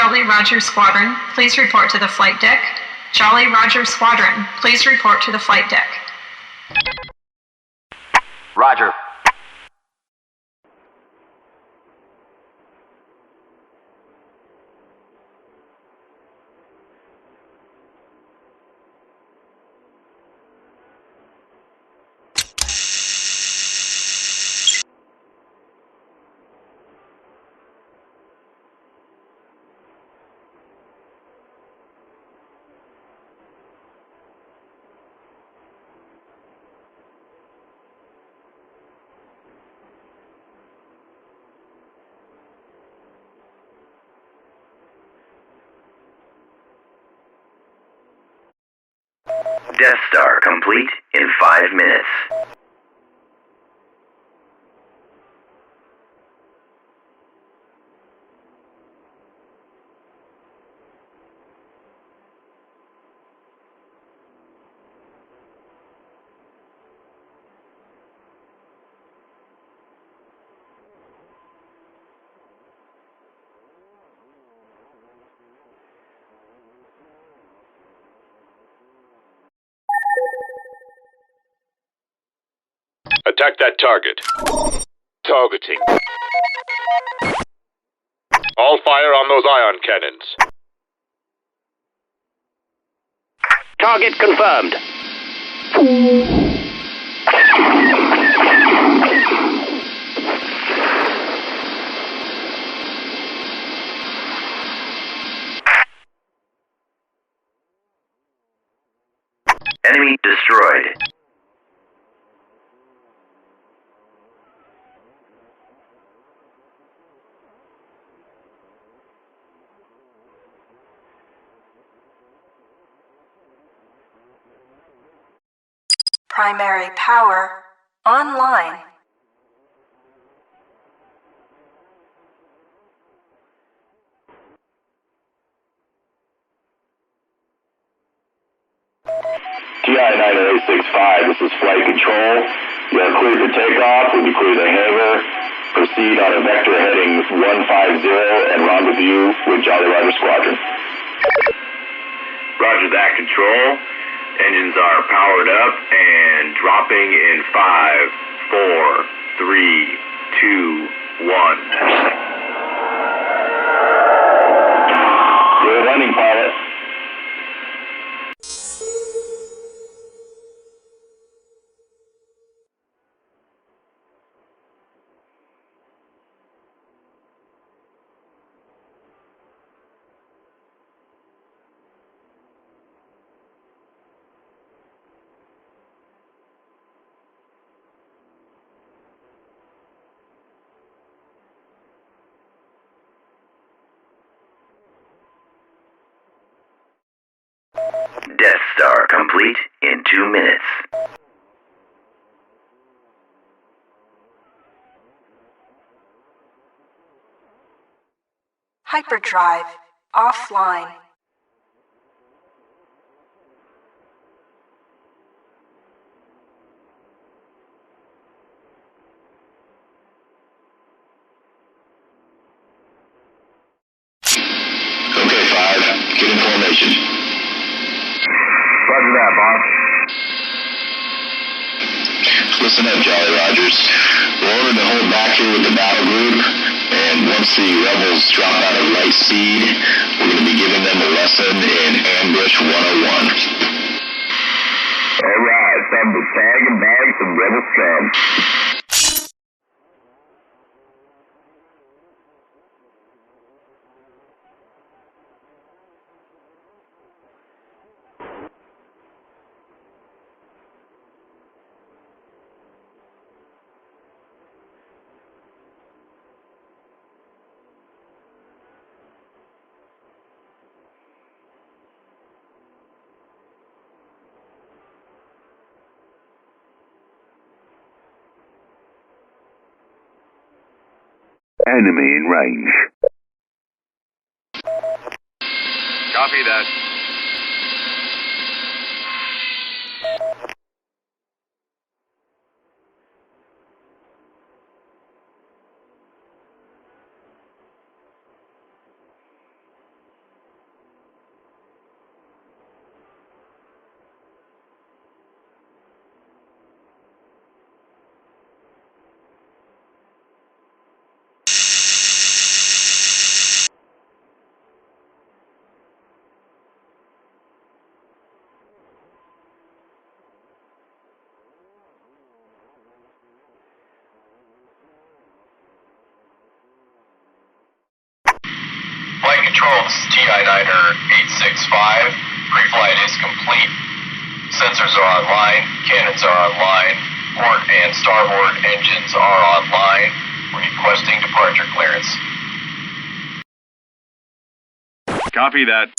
Jolly Roger Squadron, please report to the flight deck. Jolly Roger Squadron, please report to the flight deck. Roger. Death Star complete in 5 minutes. Attack that target. Targeting. All fire on those ion cannons. Target confirmed. Enemy destroyed. Primary power online. TI-9065, this is flight control. You are cleared for takeoff. We'll be clear the hangar. Proceed on a vector heading 150 and rendezvous with Jolly Roger Squadron. Roger that, control. Engines are powered up and dropping in 5, 4, 3, 2, 1. Good landing, pilot. Death Star complete in 2 minutes. Hyperdrive offline. Okay, 5. Get in formation. Roger that, boss. Listen up, Jolly Rogers. We're ordered to hold back here with the battle group, and once the rebels drop out of Light Seed, we're going to be giving them a lesson in Ambush 101. Alright, time to tag and bag some rebel scum. Enemy in range. Copy that. Control, this is TI Niner 865. Pre-flight is complete. Sensors are online. Cannons are online. Port and starboard engines are online. We're requesting departure clearance. Copy that.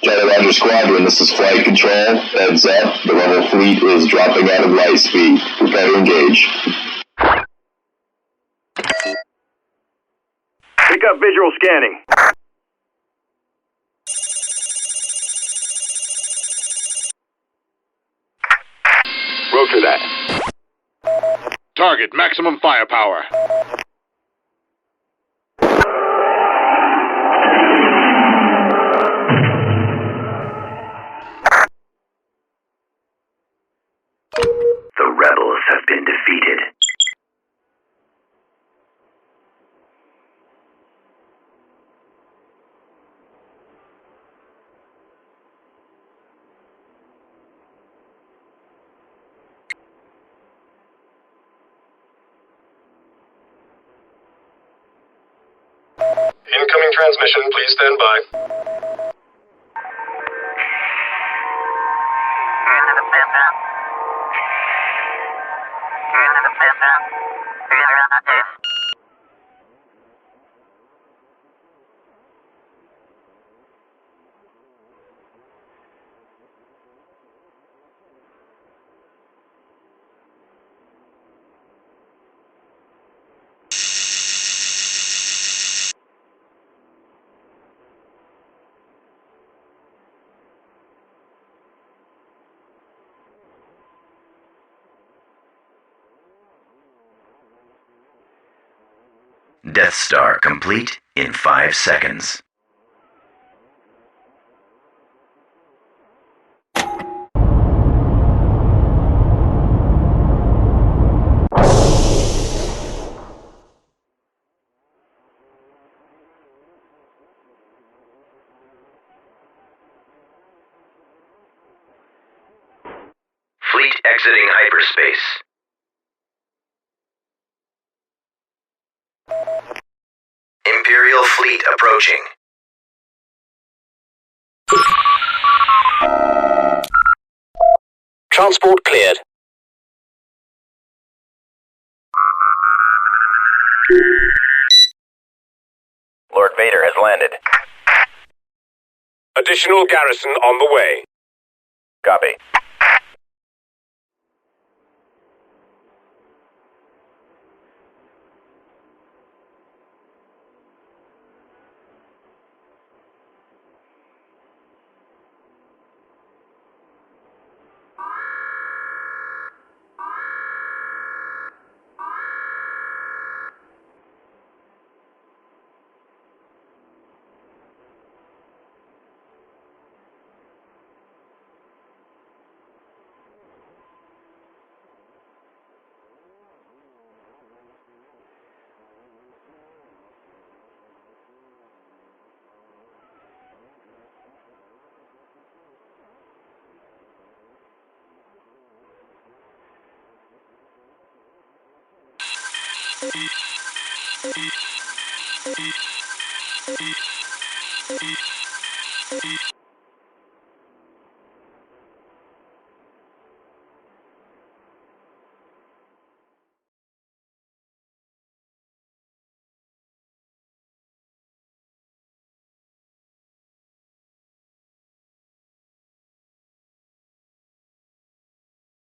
Jolly Roger Squadron, this is Flight Control. Heads up, the rebel fleet is dropping out of light speed. Prepare to engage. Pick up visual scanning. Roger that. Target maximum firepower. The rebels have been defeated. Incoming transmission, please stand by. Death Star complete in 5 seconds. Fleet exiting hyperspace. Imperial fleet approaching. Transport cleared. Lord Vader has landed. Additional garrison on the way. Copy.